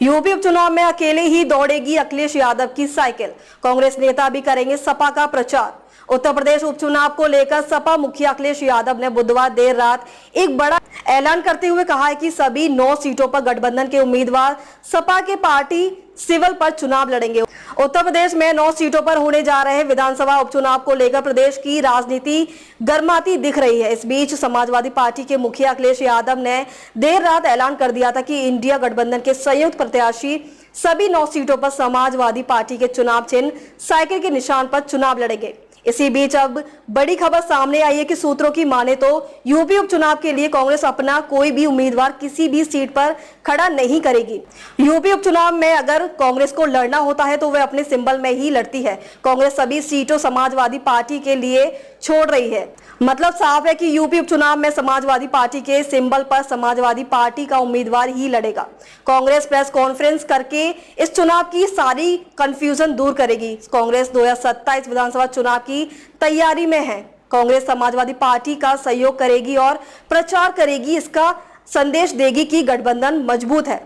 UP उपचुनाव में अकेले ही दौड़ेगी अखिलेश यादव की साइकिल, कांग्रेस नेता भी करेंगे सपा का प्रचार। उत्तर प्रदेश उपचुनाव को लेकर सपा मुखिया अखिलेश यादव ने बुधवार देर रात एक बड़ा ऐलान करते हुए कहा है कि सभी 9 सीटों पर गठबंधन के उम्मीदवार सपा के पार्टी सिविल पर चुनाव लड़ेंगे। उत्तर प्रदेश में 9 सीटों पर होने जा रहे विधानसभा उपचुनाव को लेकर प्रदेश की राजनीति गर्माती दिख रही है। इस बीच समाजवादी पार्टी के मुखिया अखिलेश यादव ने देर रात ऐलान कर दिया था कि इंडिया गठबंधन के संयुक्त प्रत्याशी सभी 9 सीटों पर समाजवादी पार्टी के चुनाव चिन्ह साइकिल के निशान पर चुनाव लड़ेंगे। इसी बीच अब बड़ी खबर सामने आई है कि सूत्रों की माने तो यूपी उपचुनाव के लिए कांग्रेस अपना कोई भी उम्मीदवार किसी भी सीट पर खड़ा नहीं करेगी। यूपी उपचुनाव में अगर कांग्रेस को लड़ना होता है तो वह अपने सिंबल में ही लड़ती है। कांग्रेस सभी सीटों समाजवादी पार्टी के लिए छोड़ रही है। मतलब साफ है कि यूपी उपचुनाव में समाजवादी पार्टी के सिंबल पर समाजवादी पार्टी का उम्मीदवार ही लड़ेगा। कांग्रेस प्रेस कॉन्फ्रेंस करके इस चुनाव की सारी कंफ्यूजन दूर करेगी। कांग्रेस 2027 विधानसभा चुनाव की तैयारी में है। कांग्रेस समाजवादी पार्टी का सहयोग करेगी और प्रचार करेगी, इसका संदेश देगी कि गठबंधन मजबूत है।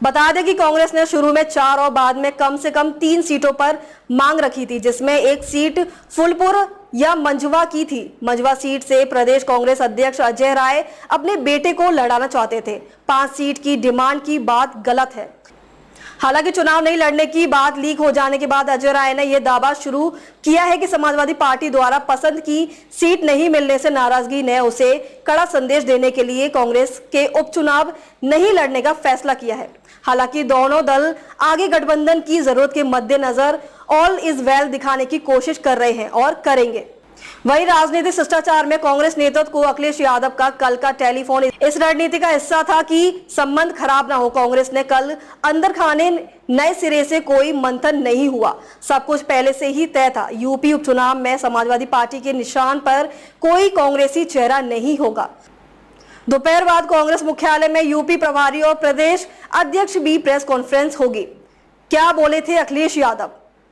बता दें कि कांग्रेस ने शुरू में 4 और बाद में कम से कम 3 सीटों पर मांग रखी थी, जिसमें एक सीट फूलपुर या मंझवा की थी। मंझवा सीट से प्रदेश कांग्रेस अध्यक्ष अजय राय अपने बेटे को लड़ाना चाहते थे। 5 सीट की डिमांड की बात गलत है। हालांकि चुनाव नहीं लड़ने की बात लीक हो जाने के बाद अजय राय ने यह दावा शुरू किया है कि समाजवादी पार्टी द्वारा पसंद की सीट नहीं मिलने से नाराजगी ने उसे कड़ा संदेश देने के लिए कांग्रेस के उपचुनाव नहीं लड़ने का फैसला किया है। हालांकि दोनों दल आगे गठबंधन की जरूरत के मद्देनजर ऑल इज वेल दिखाने की कोशिश कर रहे हैं और करेंगे। वही राजनीतिक शिष्टाचार में कांग्रेस नेतृत्व को अखिलेश यादव का कल का टेलीफोन इस रणनीति का हिस्सा था कि संबंध खराब ना हो। कांग्रेस ने कल अंदर खाने नए सिरे से कोई मंथन नहीं हुआ, सब कुछ पहले से ही तय था। यूपी उपचुनाव में समाजवादी पार्टी के निशान पर कोई कांग्रेसी चेहरा नहीं होगा। दोपहर बाद कांग्रेस मुख्यालय में यूपी प्रभारी और प्रदेश अध्यक्ष भी प्रेस कॉन्फ्रेंस होगी। क्या बोले थे अखिलेश यादव?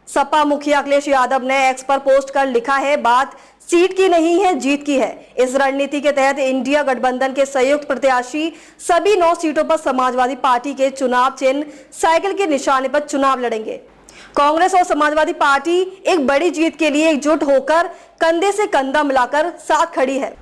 सपा मुखिया अखिलेश यादव ने एक्स पर पोस्ट कर लिखा है, बात सीट की नहीं है, जीत की है। इस रणनीति के तहत इंडिया गठबंधन के संयुक्त प्रत्याशी सभी 9 सीटों पर समाजवादी पार्टी के चुनाव चिन्ह साइकिल के निशाने पर चुनाव लड़ेंगे। कांग्रेस और समाजवादी पार्टी एक बड़ी जीत के लिए एकजुट होकर कंधे से कंधा मिलाकर साथ खड़ी है।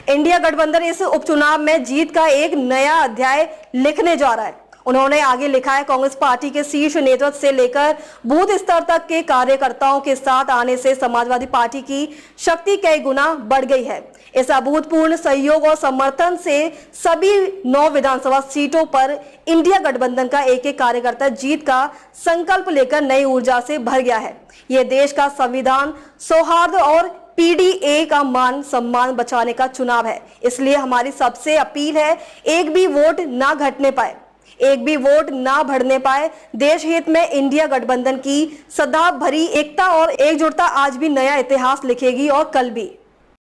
इंडिया गठबंधन इस उपचुनाव में जीत का एक नया अध्याय लिखने जा रहा है। उन्होंने आगे लिखा है, कांग्रेस पार्टी के शीर्ष नेतृत्व से लेकर बूथ स्तर तक के कार्यकर्ताओं के साथ आने से समाजवादी पार्टी की शक्ति कई गुना बढ़ गई है। इस अभूतपूर्व सहयोग और समर्थन से सभी 9 विधानसभा सीटों पर इंडिया गठबंधन का एक-एक कार्यकर्ता जीत का संकल्प लेकर नई ऊर्जा से भर गया है। यह देश का संविधान, सौहार्द और पीडीए का मान सम्मान बचाने का चुनाव है। इसलिए हमारी सबसे अपील है, एक भी वोट ना घटने पाए, एक भी वोट ना बढ़ने पाए। देश हित में इंडिया गठबंधन की सदा भरी एकता और एकजुटता आज भी नया इतिहास लिखेगी और कल भी।